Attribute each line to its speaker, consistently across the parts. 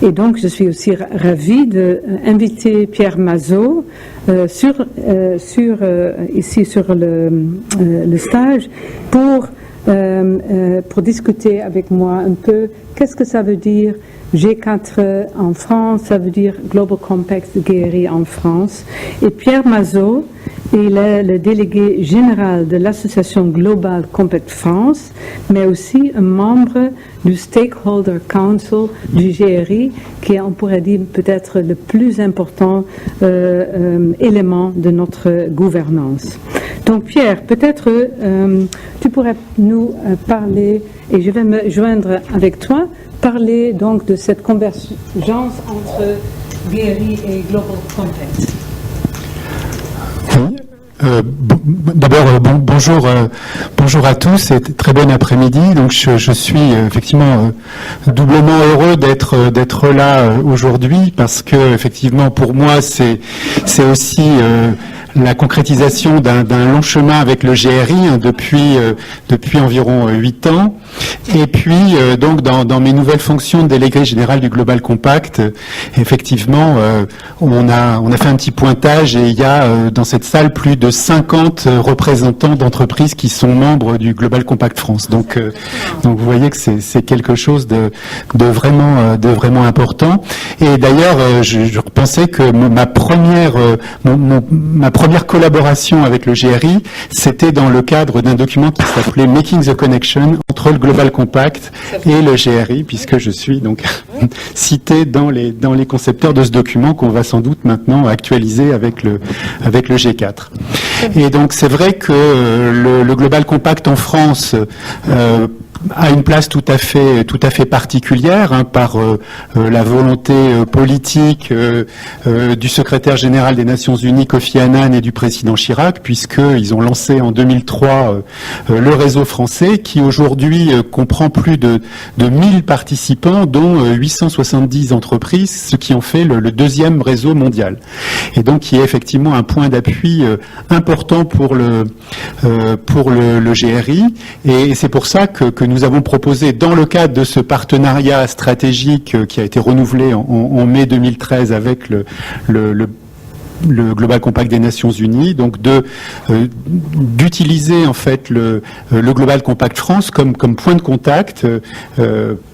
Speaker 1: Et donc, je suis aussi ravie d'inviter Pierre Mazot ici sur le stage pour discuter avec moi un peu qu'est-ce que ça veut dire G4 en France, ça veut dire Global Compact GRI en France. Et Pierre Mazot, il est le délégué général de l'association Global Compact France, mais aussi un membre du Stakeholder Council du GRI, qui est, on pourrait dire, peut-être le plus important élément de notre gouvernance. Donc Pierre, peut-être tu pourrais nous parler, et je vais me joindre avec toi, parler donc de cette convergence entre GRI et Global Compact.
Speaker 2: Oui. D'abord, bonjour à tous et très bon après-midi. Donc, je suis effectivement doublement heureux d'être là aujourd'hui parce que effectivement pour moi c'est aussi la concrétisation d'un long chemin avec le GRI depuis environ 8 ans. Et puis donc dans mes nouvelles fonctions de délégué général du Global Compact, effectivement on a fait un petit pointage et il y a dans cette salle plus de 50 représentants d'entreprises qui sont membres du Global Compact France. Donc vous voyez que c'est quelque chose de vraiment important. Et d'ailleurs je pensais que ma première collaboration avec le GRI, c'était dans le cadre d'un document qui s'appelait Making the Connection entre le Global Compact et le GRI, puisque je suis donc cité dans les concepteurs de ce document qu'on va sans doute maintenant actualiser avec le G4. Et donc c'est vrai que le Global Compact en France a une place tout à fait particulière par la volonté politique du secrétaire général des Nations Unies Kofi Annan et du président Chirac, puisqu'ils ont lancé en 2003 le réseau français qui aujourd'hui comprend plus de 1000 participants, dont 870 entreprises, ce qui en fait le deuxième réseau mondial. Et donc qui est effectivement un point d'appui important pour le GRI. Et c'est pour ça que nous avons proposé, dans le cadre de ce partenariat stratégique qui a été renouvelé en mai 2013 avec le Global Compact des Nations Unies, donc d'utiliser en fait le Global Compact France comme point de contact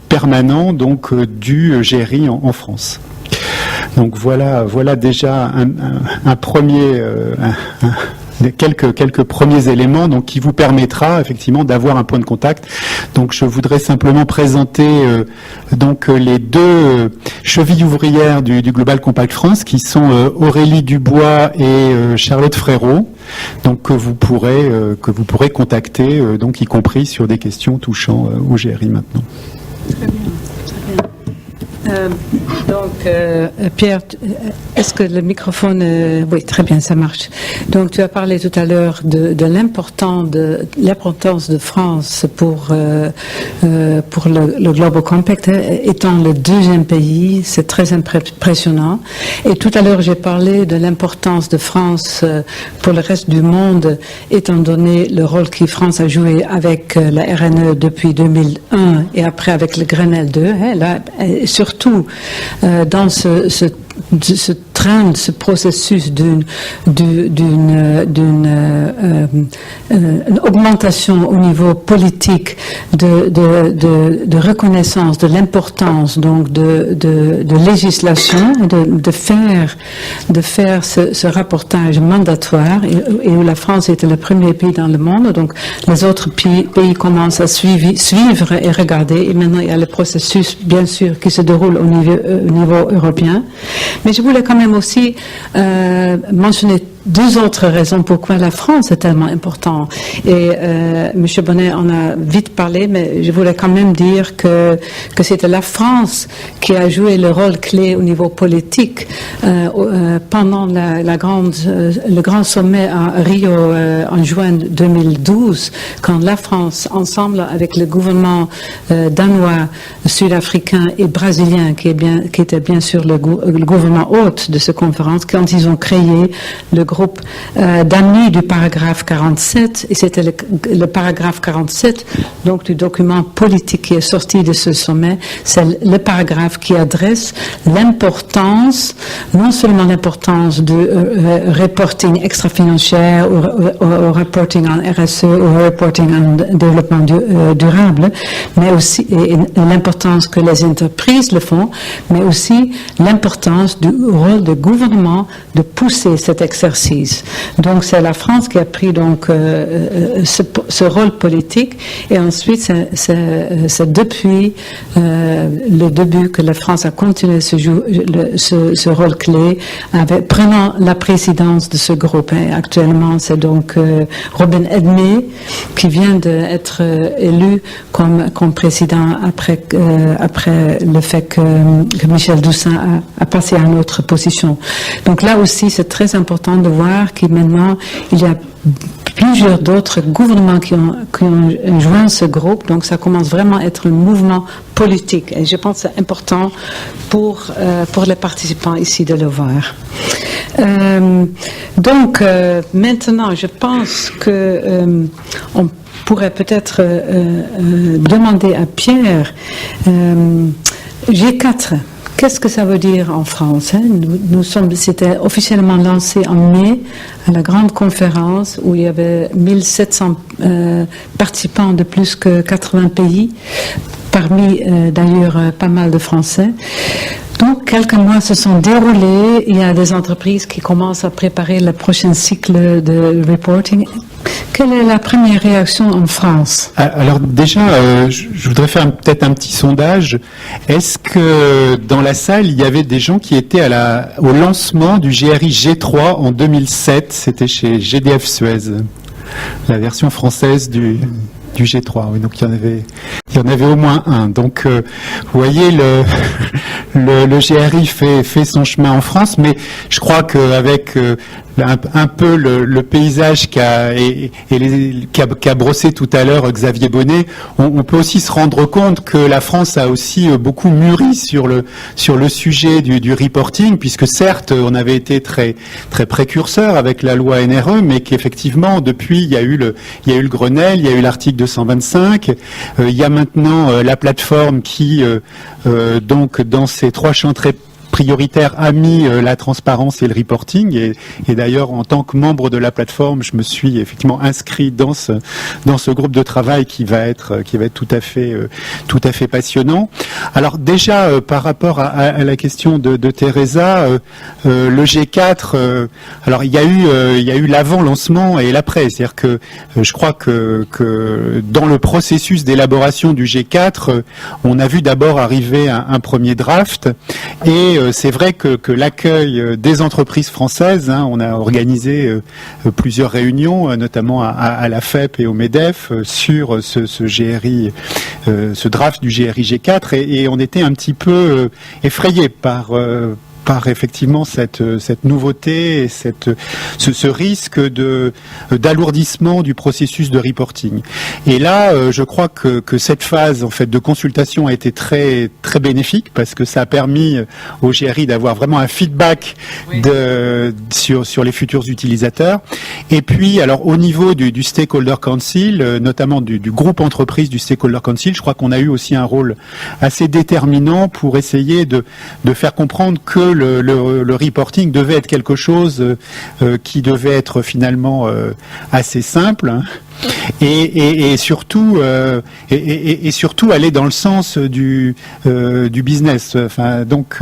Speaker 2: permanent donc du GRI en France. Donc voilà déjà un premier quelques premiers éléments donc qui vous permettra effectivement d'avoir un point de contact. Donc je voudrais simplement présenter donc les deux chevilles ouvrières du Global Compact France qui sont Aurélie Dubois et Charlotte Frérot, donc que vous pourrez contacter donc y compris sur des questions touchant au GRI maintenant.
Speaker 1: Très bien. Pierre, est-ce que le microphone... oui, très bien, ça marche. Donc, tu as parlé tout à l'heure de l'importance de France pour le Global Compact, étant le deuxième pays. C'est très impressionnant. Et tout à l'heure, j'ai parlé de l'importance de France pour le reste du monde, étant donné le rôle que France a joué avec la RNE depuis 2001 et après avec le Grenelle 2. Là, surtout dans ce processus d'une augmentation au niveau politique de reconnaissance de l'importance donc de législation, de faire ce rapportage mandatoire et où la France était le premier pays dans le monde, donc les autres pays commencent à suivre et regarder, et maintenant il y a le processus bien sûr qui se déroule au niveau européen. Mais je voulais quand même aussi mentionner deux autres raisons pourquoi la France est tellement importante. Et M. Bonnet en a vite parlé, mais je voulais quand même dire que c'était la France qui a joué le rôle clé au niveau politique pendant le grand sommet à Rio en juin 2012, quand la France, ensemble avec le gouvernement danois, sud-africain et brésilien, qui était bien sûr le gouvernement hôte de cette conférence, quand ils ont créé le groupe d'amis du paragraphe 47, et c'était le paragraphe 47, donc du document politique qui est sorti de ce sommet, c'est le paragraphe qui adresse l'importance, non seulement l'importance du reporting extra-financier ou reporting en RSE ou reporting en développement durable, mais aussi et l'importance que les entreprises le font, mais aussi l'importance du rôle du gouvernement de pousser cet exercice. Donc c'est la France qui a pris donc ce rôle politique, et ensuite c'est depuis le début que la France a continué ce rôle clé, prenant la présidence de ce groupe. Et actuellement c'est donc Robin Edmé qui vient d'être élu comme président après le fait que Michel Doussin a passé à une autre position. Donc là aussi, c'est très important de voir que maintenant, il y a plusieurs d'autres gouvernements qui ont joint ce groupe. Donc ça commence vraiment à être un mouvement politique. Et je pense que c'est important pour les participants ici de le voir. Donc maintenant, je pense que on pourrait peut-être demander à Pierre, G4, qu'est-ce que ça veut dire en France? C'était officiellement lancé en mai à la grande conférence où il y avait 1700 participants de plus que 80 pays, parmi d'ailleurs pas mal de Français. Donc, quelques mois se sont déroulés. Il y a des entreprises qui commencent à préparer le prochain cycle de reporting. Quelle est la première réaction en France?
Speaker 2: Alors déjà, je voudrais faire peut-être un petit sondage. Est-ce que dans la salle, il y avait des gens qui étaient au lancement du GRI G3 en 2007? C'était chez GDF Suez, la version française du G3, oui, donc il y en avait au moins un. Donc, vous voyez, le GRI fait son chemin en France, mais je crois qu'avec un peu le paysage qu'a brossé tout à l'heure Xavier Bonnet, on peut aussi se rendre compte que la France a aussi beaucoup mûri sur le sujet du reporting, puisque certes, on avait été très très précurseur avec la loi NRE, mais qu'effectivement, depuis, il y a eu le Grenelle, il y a eu l'article 225, il y a maintenant la plateforme qui, donc, dans ces trois champs très prioritaire a mis la transparence et le reporting, et d'ailleurs en tant que membre de la plateforme, je me suis effectivement inscrit dans ce groupe de travail qui va être tout à fait passionnant. Alors déjà par rapport à la question de Teresa, le G4, alors il y a eu l'avant-lancement et l'après, c'est-à-dire que je crois que dans le processus d'élaboration du G4, on a vu d'abord arriver un premier draft, et c'est vrai que l'accueil des entreprises françaises, on a organisé plusieurs réunions, notamment à la FEP et au MEDEF, sur ce GRI, ce draft du GRI G4, et on était un petit peu effrayés par effectivement cette nouveauté et ce risque d'alourdissement du processus de reporting. Et là, je crois que cette phase en fait de consultation a été très très bénéfique, parce que ça a permis au GRI d'avoir vraiment un feedback sur les futurs utilisateurs. Et puis, alors au niveau du Stakeholder Council, notamment du groupe entreprise du Stakeholder Council, je crois qu'on a eu aussi un rôle assez déterminant pour essayer de faire comprendre que le reporting devait être quelque chose qui devait être finalement assez simple, et surtout aller dans le sens du business. Enfin, donc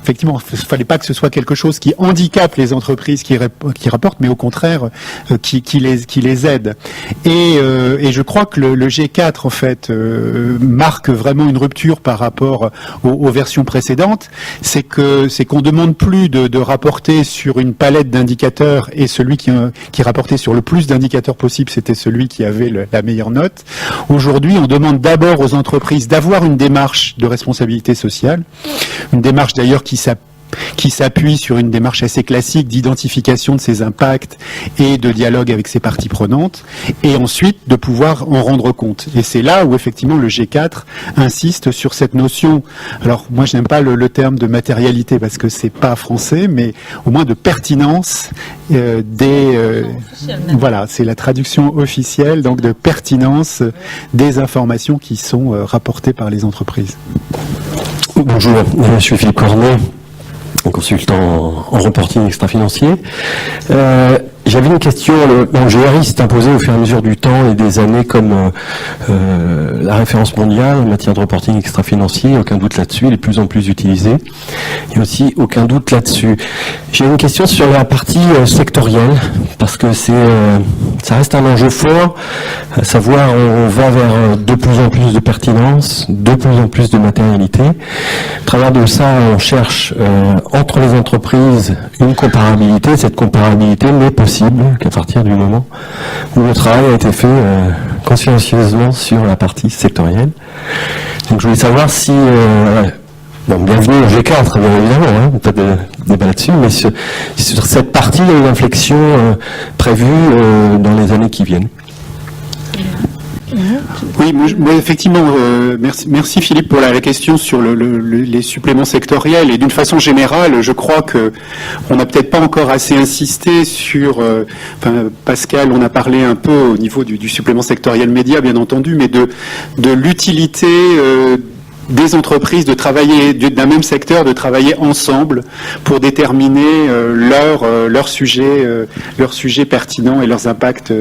Speaker 2: effectivement, il ne fallait pas que ce soit quelque chose qui handicape les entreprises qui rapportent, mais au contraire qui les aide. Et je crois que le G4 en fait marque vraiment une rupture par rapport aux versions précédentes. C'est qu'on demande plus de rapporter sur une palette d'indicateurs, et celui qui rapportait sur le plus d'indicateurs possible, c'était celui qui avait la meilleure note. Aujourd'hui, on demande d'abord aux entreprises d'avoir une démarche de responsabilité sociale, une démarche d'ailleurs qui qui s'appuie sur une démarche assez classique d'identification de ses impacts et de dialogue avec ses parties prenantes, et ensuite de pouvoir en rendre compte. Et c'est là où effectivement le G4 insiste sur cette notion, alors moi je n'aime pas le terme de matérialité parce que c'est pas français, mais au moins de pertinence voilà, c'est la traduction officielle, donc de pertinence des informations qui sont rapportées par les entreprises.
Speaker 3: Bonjour, je suis Philippe Cornet, consultant en reporting extra-financier. J'avais une question. Le GRI s'est imposé au fur et à mesure du temps et des années comme la référence mondiale en matière de reporting extra-financier. Aucun doute là-dessus. Il est de plus en plus utilisé. Il y a aussi aucun doute là-dessus. J'ai une question sur la partie sectorielle parce que ça reste un enjeu fort. À savoir, on va vers de plus en plus de pertinence, de plus en plus de matérialité. Au travers de ça, on cherche entre les entreprises une comparabilité. Cette comparabilité n'est possible qu'à partir du moment où le travail a été fait consciencieusement sur la partie sectorielle. Donc je voulais savoir si... bienvenue au G4, bien évidemment, pas de débat là-dessus, mais sur cette partie, il y a une inflexion prévue dans les années qui viennent.
Speaker 2: Oui, moi effectivement, merci Philippe pour la question sur les suppléments sectoriels, et d'une façon générale, je crois que on n'a peut-être pas encore assez insisté sur, Pascal, on a parlé un peu au niveau du supplément sectoriel média, bien entendu, mais de l'utilité des entreprises de travailler d'un même secteur, de travailler ensemble pour déterminer leurs sujets pertinents et leurs impacts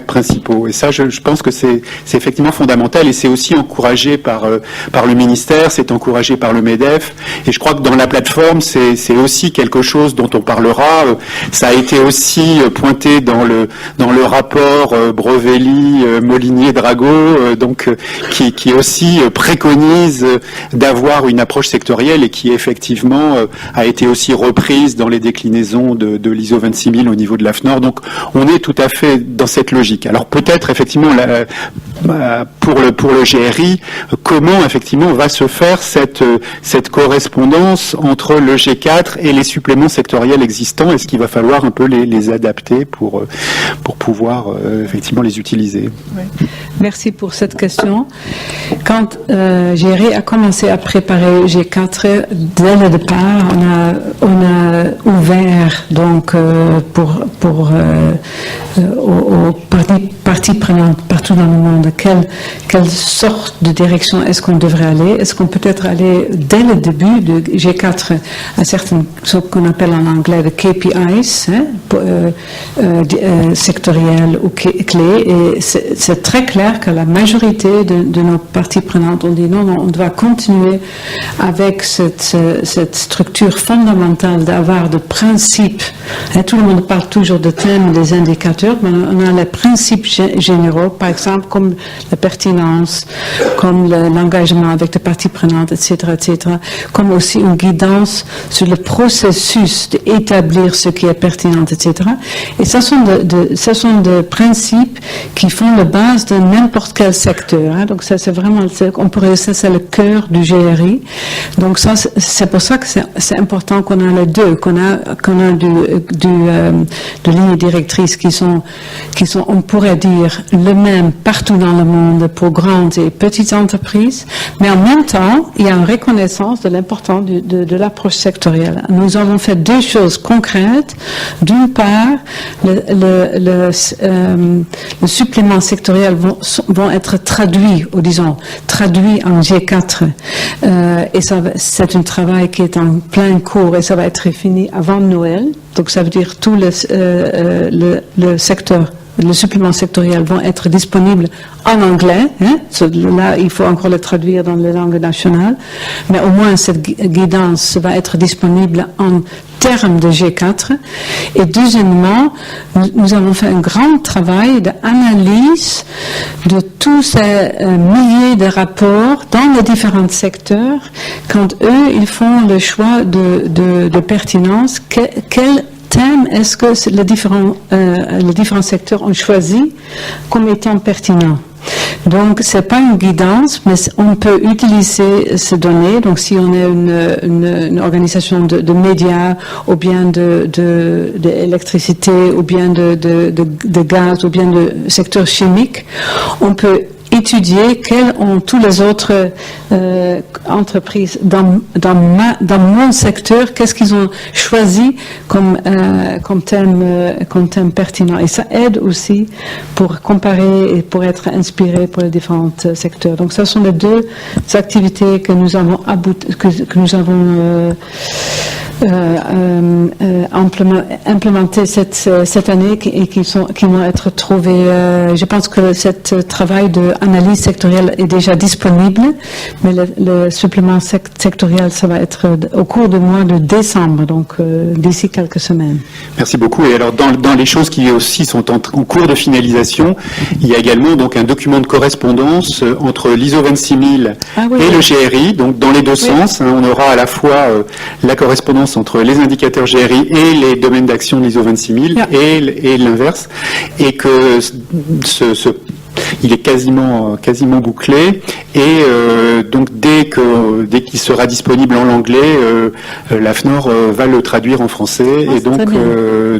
Speaker 2: principaux. Et ça, je pense que c'est effectivement fondamental, et c'est aussi encouragé par le ministère, c'est encouragé par le MEDEF, et je crois que dans la plateforme, c'est aussi quelque chose dont on parlera. Ça a été aussi pointé dans le rapport Brovelli, Molinier, Drago, qui aussi préconise d'avoir une approche sectorielle et qui effectivement a été aussi reprise dans les déclinaisons de l'ISO 26000 au niveau de l'AFNOR. Donc on est tout à fait dans cette logique. Alors peut-être effectivement pour le GRI, comment effectivement va se faire cette correspondance entre le G4 et les suppléments sectoriels existants? Est-ce qu'il va falloir un peu les adapter pour pouvoir effectivement les utiliser?
Speaker 1: Oui. Merci pour cette question. Quand GRI a commencé à préparer G4, dès le départ, on a ouvert donc aux parties prenantes partout dans le monde quelle sorte de direction est-ce qu'on devrait aller. Est-ce qu'on peut être aller dès le début de G4 à certaines, ce qu'on appelle en anglais les KPIs, sectoriels ou clés, et c'est très clair que la majorité de nos parties prenantes ont dit non, on doit continuer avec cette structure fondamentale d'avoir de principes. Tout le monde parle toujours de thèmes, des indicateurs, mais on a les principes généraux, par exemple comme la pertinence, comme l'engagement avec les parties prenantes, etc., comme aussi une guidance sur le processus d'établir ce qui est pertinent, etc. Et ce sont des principes qui font la base de n'importe quel secteur. Donc ça, c'est vraiment, c'est le cœur du GRI. Donc ça, c'est pour ça que c'est important qu'on a les deux, qu'on a de lignes directrices qui sont, on pourrait dire, le même partout dans le monde pour grandes et petites entreprises, mais en même temps, il y a une reconnaissance de l'importance de l'approche sectorielle. Nous avons fait deux choses concrètes. D'une part, le supplément sectoriel vont être traduits en G4. Et ça, c'est un travail qui est en plein cours et ça va être fini avant Noël. Donc ça veut dire tout le secteur. Les suppléments sectoriels vont être disponibles en anglais. Là, il faut encore le traduire dans les langues nationales. Mais au moins, cette guidance va être disponible en termes de G4. Et deuxièmement, nous avons fait un grand travail d'analyse de tous ces milliers de rapports dans les différents secteurs. Quand eux, ils font le choix de pertinence, quel thème est-ce que les différents secteurs ont choisi comme étant pertinent? Donc, c'est pas une guidance, mais on peut utiliser ces données. Donc, si on est une organisation de médias, ou bien d'électricité, ou bien de gaz, ou bien de secteur chimique, on peut étudier quelles ont toutes les autres entreprises dans mon secteur, qu'est-ce qu'ils ont choisi comme thème pertinent. Et ça aide aussi pour comparer et pour être inspiré pour les différents secteurs. Donc, ce sont les deux activités que nous avons implémentées cette année et qui vont être trouvées. Je pense que ce travail d'analyse sectorielle est déjà disponible, mais le supplément sectoriel, ça va être au cours du mois de décembre, donc d'ici quelques semaines.
Speaker 2: Merci beaucoup. Et alors, dans les choses qui aussi sont en cours de finalisation, il y a également donc un document de correspondance entre l'ISO 26000 et le GRI, donc dans les deux sens. On aura à la fois la correspondance entre les indicateurs GRI et les domaines d'action de l'ISO 26000 et l'inverse, et que il est quasiment bouclé, et donc dès qu'il sera disponible en anglais, l'AFNOR va le traduire en français, et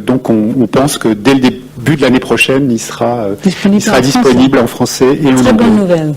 Speaker 2: donc on pense que dès le début de l'année prochaine, il sera disponible en français et en anglais.
Speaker 1: Très bonne nouvelle.